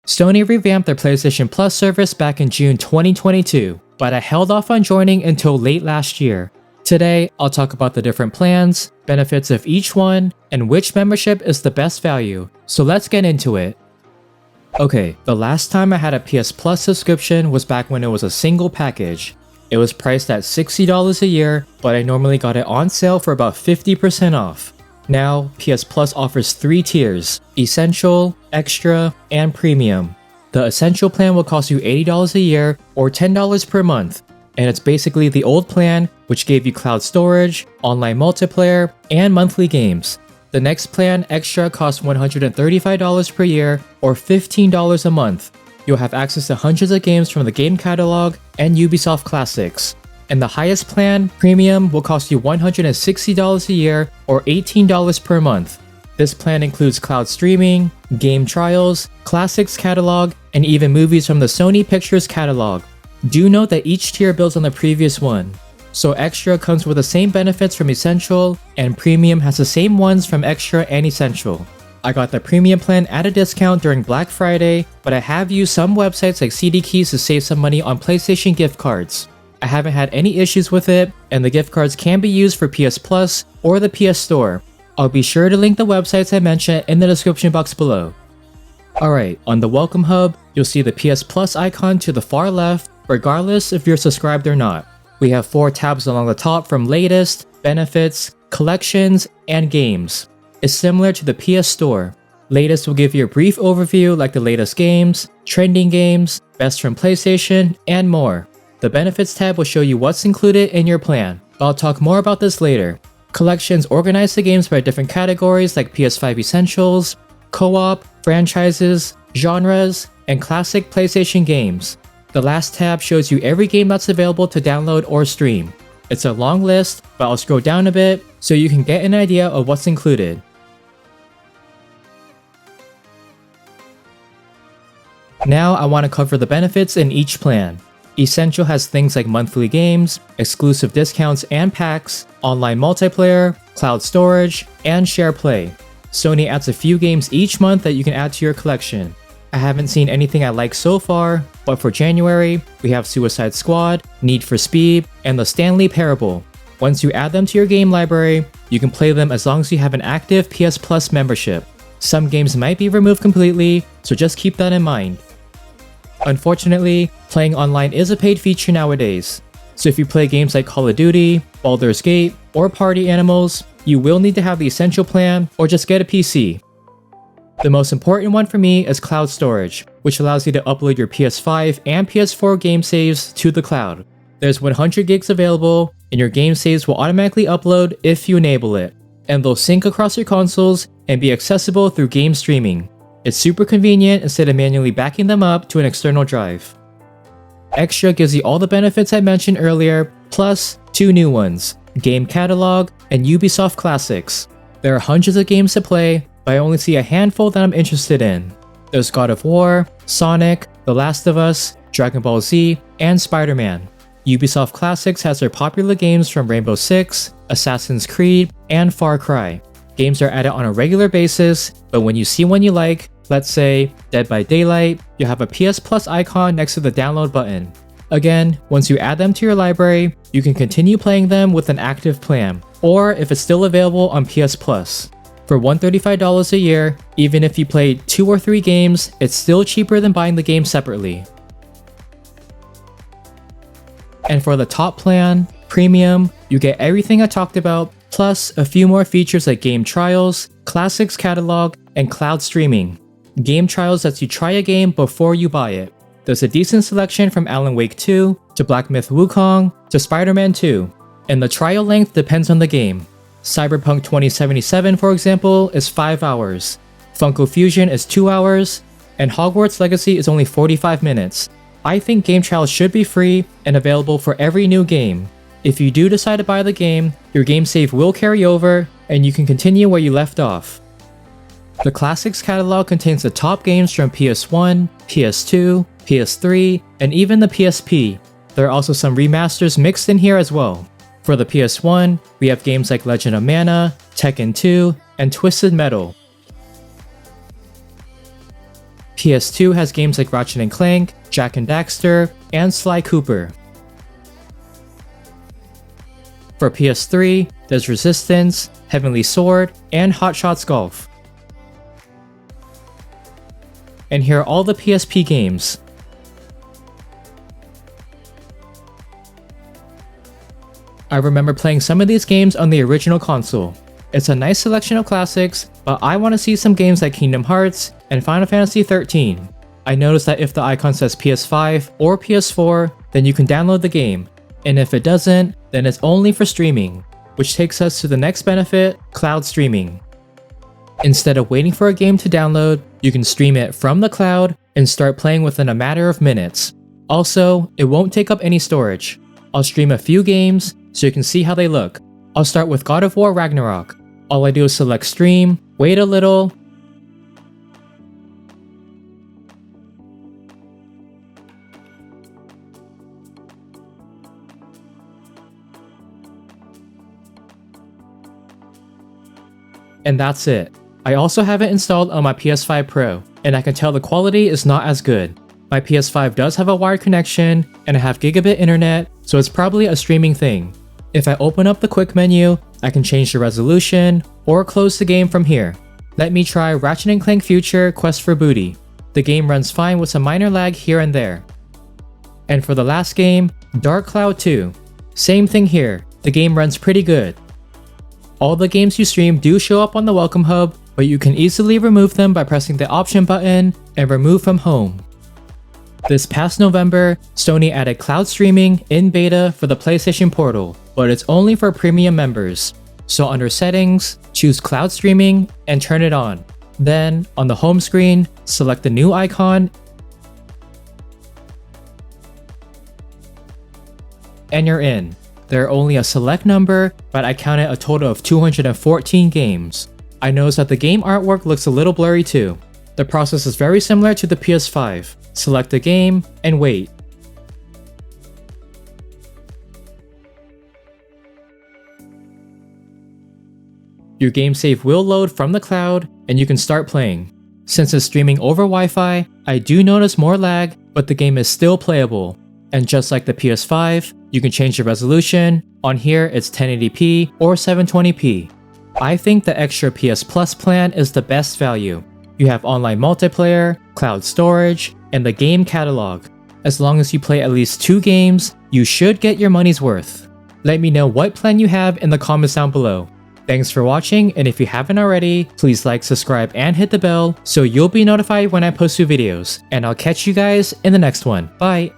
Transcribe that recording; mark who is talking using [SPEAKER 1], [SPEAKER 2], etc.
[SPEAKER 1] Sony revamped their PlayStation Plus service back in June 2022, but I held off on joining until late last year. Today, I'll talk about the different plans, benefits of each one, and which membership is the best value, so let's get into it. Okay, the last time I had a PS Plus subscription was back when it was a single package. It was priced at $60 a year, but I normally got it on sale for about 50% off. Now, PS Plus offers 3 tiers: Essential, Extra, and Premium. The Essential plan will cost you $80 a year or $10 per month, and it's basically the old plan, which gave you cloud storage, online multiplayer, and monthly games. The next plan, Extra, costs $135 per year or $15 a month. You'll have access to hundreds of games from the game catalog and Ubisoft classics. And the highest plan, Premium, will cost you $160 a year or $18 per month. This plan includes cloud streaming, game trials, classics catalog, and even movies from the Sony Pictures catalog. Do note that each tier builds on the previous one. So Extra comes with the same benefits from Essential, and Premium has the same ones from Extra and Essential. I got the Premium plan at a discount during Black Friday, but I have used some websites like CD Keys to save some money on PlayStation gift cards. I haven't had any issues with it, and the gift cards can be used for PS Plus or the PS Store. I'll be sure to link the websites I mentioned in the description box below. Alright, on the Welcome Hub, you'll see the PS Plus icon to the far left, regardless if you're subscribed or not. We have 4 tabs along the top from Latest, Benefits, Collections, and Games. It's similar to the PS Store. Latest will give you a brief overview like the latest games, trending games, best from PlayStation, and more. The Benefits tab will show you what's included in your plan, but I'll talk more about this later. Collections organize the games by different categories like PS5 Essentials, Co-op, Franchises, Genres, and Classic PlayStation games. The last tab shows you every game that's available to download or stream. It's a long list, but I'll scroll down a bit so you can get an idea of what's included. Now I want to cover the benefits in each plan. Essential has things like monthly games, exclusive discounts and packs, online multiplayer, cloud storage, and share play. Sony adds a few games each month that you can add to your collection. I haven't seen anything I like so far, but for January, we have Suicide Squad, Need for Speed, and the Stanley Parable. Once you add them to your game library, you can play them as long as you have an active PS Plus membership. Some games might be removed completely, so just keep that in mind. Unfortunately, playing online is a paid feature nowadays, so if you play games like Call of Duty, Baldur's Gate, or Party Animals, you will need to have the Essential plan or just get a PC. The most important one for me is cloud storage, which allows you to upload your PS5 and PS4 game saves to the cloud. There's 100 gigs available, and your game saves will automatically upload if you enable it, and they'll sync across your consoles and be accessible through game streaming. It's super convenient instead of manually backing them up to an external drive. Extra gives you all the benefits I mentioned earlier, plus 2 new ones, Game Catalog and Ubisoft Classics. There are hundreds of games to play, but I only see a handful that I'm interested in. There's God of War, Sonic, The Last of Us, Dragon Ball Z, and Spider-Man. Ubisoft Classics has their popular games from Rainbow Six, Assassin's Creed, and Far Cry. Games are added on a regular basis, but when you see one you like, let's say Dead by Daylight, you have a PS Plus icon next to the download button. Again, once you add them to your library, you can continue playing them with an active plan, or if it's still available on PS Plus. For $135 a year, even if you play 2 or 3 games, it's still cheaper than buying the game separately. And for the top plan, Premium, you get everything I talked about, plus a few more features like game trials, classics catalog, and cloud streaming. Game trials lets you try a game before you buy it. There's a decent selection from Alan Wake 2, to Black Myth Wukong, to Spider-Man 2, and the trial length depends on the game. Cyberpunk 2077, for example, is 5 hours, Funko Fusion is 2 hours, and Hogwarts Legacy is only 45 minutes. I think game trials should be free and available for every new game. If you do decide to buy the game, your game save will carry over, and you can continue where you left off. The Classics catalog contains the top games from PS1, PS2, PS3, and even the PSP. There are also some remasters mixed in here as well. For the PS1, we have games like Legend of Mana, Tekken 2, and Twisted Metal. PS2 has games like Ratchet & Clank, Jak and Daxter, and Sly Cooper. For PS3, there's Resistance, Heavenly Sword, and Hot Shots Golf. And here are all the PSP games. I remember playing some of these games on the original console. It's a nice selection of classics, but I want to see some games like Kingdom Hearts and Final Fantasy XIII. I noticed that if the icon says PS5 or PS4, then you can download the game, and if it doesn't, then it's only for streaming, which takes us to the next benefit, cloud streaming. Instead of waiting for a game to download, you can stream it from the cloud and start playing within a matter of minutes. Also, it won't take up any storage. I'll stream a few games so you can see how they look. I'll start with God of War Ragnarok. All I do is select stream, wait a little, and that's it. I also have it installed on my PS5 Pro, and I can tell the quality is not as good. My PS5 does have a wired connection, and I have gigabit internet, so it's probably a streaming thing. If I open up the quick menu, I can change the resolution, or close the game from here. Let me try Ratchet & Clank Future Quest for Booty. The game runs fine with some minor lag here and there. And for the last game, Dark Cloud 2. Same thing here, the game runs pretty good. All the games you stream do show up on the Welcome Hub, but you can easily remove them by pressing the option button and remove from home. This past November, Sony added cloud streaming in beta for the PlayStation Portal, but it's only for premium members. So under settings, choose cloud streaming and turn it on. Then, on the home screen, select the new icon and you're in. There are only a select number, but I counted a total of 214 games. I noticed that the game artwork looks a little blurry too. The process is very similar to the PS5. Select a game and wait. Your game save will load from the cloud and you can start playing. Since it's streaming over Wi-Fi, I do notice more lag, but the game is still playable. And just like the PS5, you can change the resolution. On here, it's 1080p or 720p. I think the extra PS Plus plan is the best value. You have online multiplayer, cloud storage, and the game catalog. As long as you play at least 2 games, you should get your money's worth. Let me know what plan you have in the comments down below. Thanks for watching, and if you haven't already, please like, subscribe, and hit the bell so you'll be notified when I post new videos. And I'll catch you guys in the next one. Bye!